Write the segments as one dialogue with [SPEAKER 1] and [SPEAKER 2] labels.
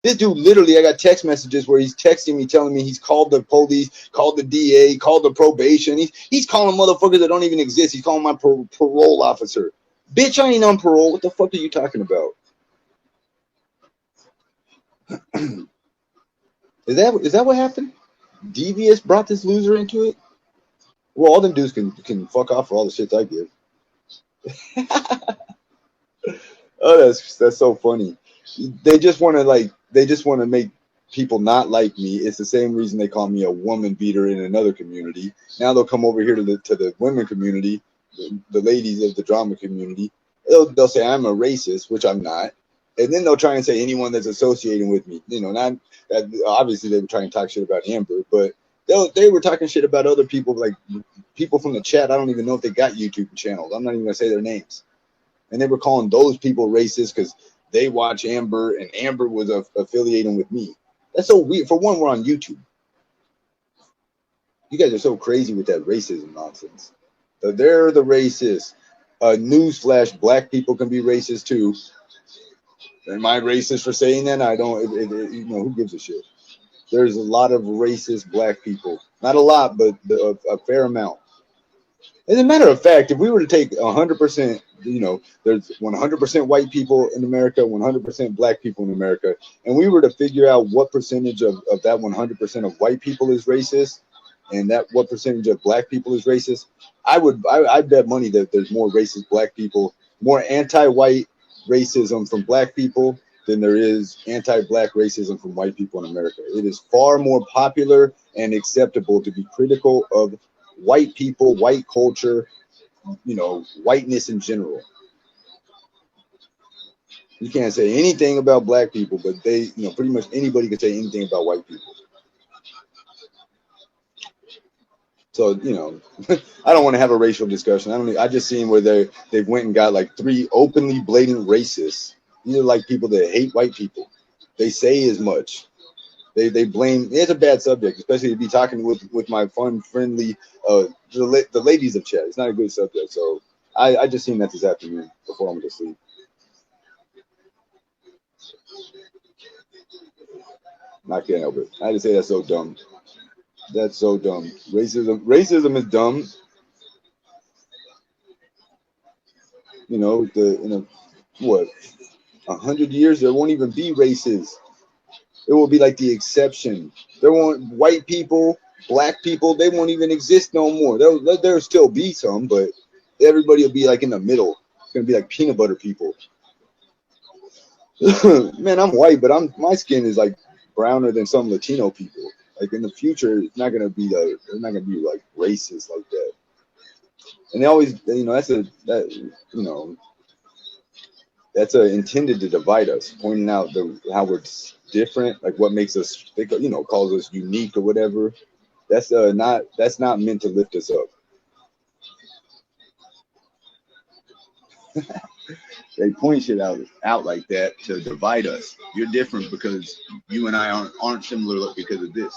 [SPEAKER 1] This dude literally, I got text messages where he's texting me, telling me he's called the police, called the DA, called the probation. He's calling motherfuckers that don't even exist. He's calling my parole officer. Bitch, I ain't on parole. What the fuck are you talking about? Is that what happened? Devious brought this loser into it. Well, all them dudes can fuck off for all the shits I give. Oh, that's so funny. They just want to make people not like me. It's the same reason they call me a woman beater in another community. Now they'll come over here to the women community, the ladies of the drama community. They'll say I'm a racist, which I'm not. And then they'll try and say anyone that's associating with me, not obviously they were trying to talk shit about Amber, but they were talking shit about other people, like people from the chat. I don't even know if they got YouTube channels. I'm not even gonna say their names. And they were calling those people racist because they watch Amber and Amber was affiliating with me. That's so weird. For one, we're on YouTube. You guys are so crazy with that racism nonsense. So they're the racists. Newsflash: black people can be racist too. Am I racist for saying that? I don't. Who gives a shit? There's a lot of racist black people. Not a lot, but a fair amount. As a matter of fact, if we were to take 100%, there's 100% white people in America, 100% black people in America, and we were to figure out what percentage of that 100% of white people is racist, and that what percentage of black people is racist, I bet money that there's more racist black people, more anti-white racism from black people than there is anti-black racism from white people in America. It is far more popular and acceptable to be critical of white people, white culture, whiteness in general. You can't say anything about black people, but pretty much anybody can say anything about white people. So, I don't want to have a racial discussion. I just seen where they went and got like 3 openly blatant racists. These are like people that hate white people. They say as much. They blame. It's a bad subject, especially to be talking with my fun, friendly, the ladies of chat. It's not a good subject. So I just seen that this afternoon before I'm going to sleep. I can't help it. I had to say that's so dumb. That's so dumb. Racism is dumb. In 100 years there won't even be races. It will be like the exception. There won't white people, black people. They won't even exist no more. There'll still be some, but everybody will be like in the middle. It's gonna be like peanut butter people. Man, I'm white, but my skin is like browner than some Latino people. Like in the future, it's not gonna be like racist like that. And they always, that's intended to divide us, pointing out how we're different, like what makes us, calls us unique or whatever. That's not meant to lift us up. They point shit out like that to divide us. You're different because you and I aren't similar because of this.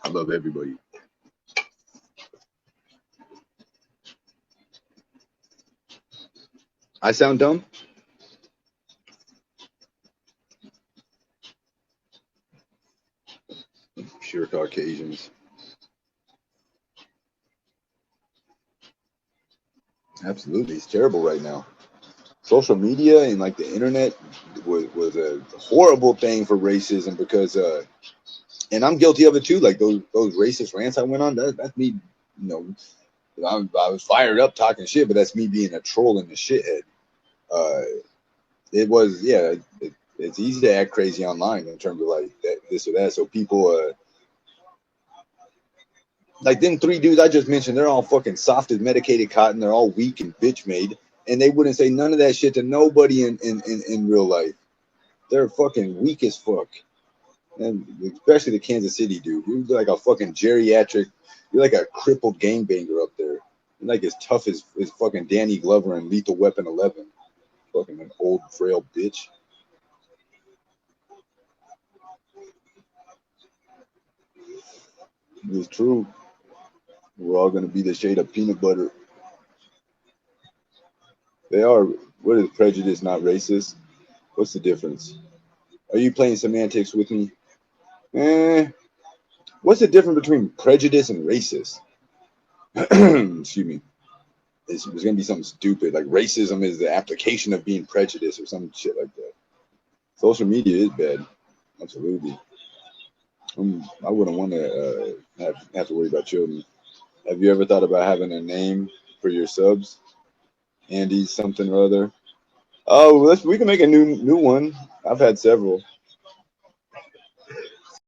[SPEAKER 1] I love everybody. I sound dumb? Pure Caucasians. Absolutely. It's terrible right now. Social media and like the internet was a horrible thing for racism because and I'm guilty of it too. Like those racist rants I went on, that's me, I was fired up talking shit, but that's me being a troll and a shithead. It was, yeah, it's easy to act crazy online in terms of like this or that. So people, like them 3 dudes I just mentioned, they're all fucking soft as medicated cotton. They're all weak and bitch made, and they wouldn't say none of that shit to nobody in real life. They're fucking weak as fuck. And especially the Kansas City dude. You're like a fucking geriatric, you're like a crippled gangbanger up there. You're like as tough as fucking Danny Glover and Lethal Weapon 11. Fucking an old, frail bitch. It's true. We're all going to be the shade of peanut butter. They are. What is prejudice, not racist? What's the difference? Are you playing semantics with me? Eh, what's the difference between prejudice and racist? Excuse me. It's gonna be something stupid like racism is the application of being prejudiced or some shit like that. Social media is bad, absolutely. I wouldn't want to have to worry about children. Have you ever thought about having a name for your subs? Andy something or other. Oh, we can make a new one. I've had several.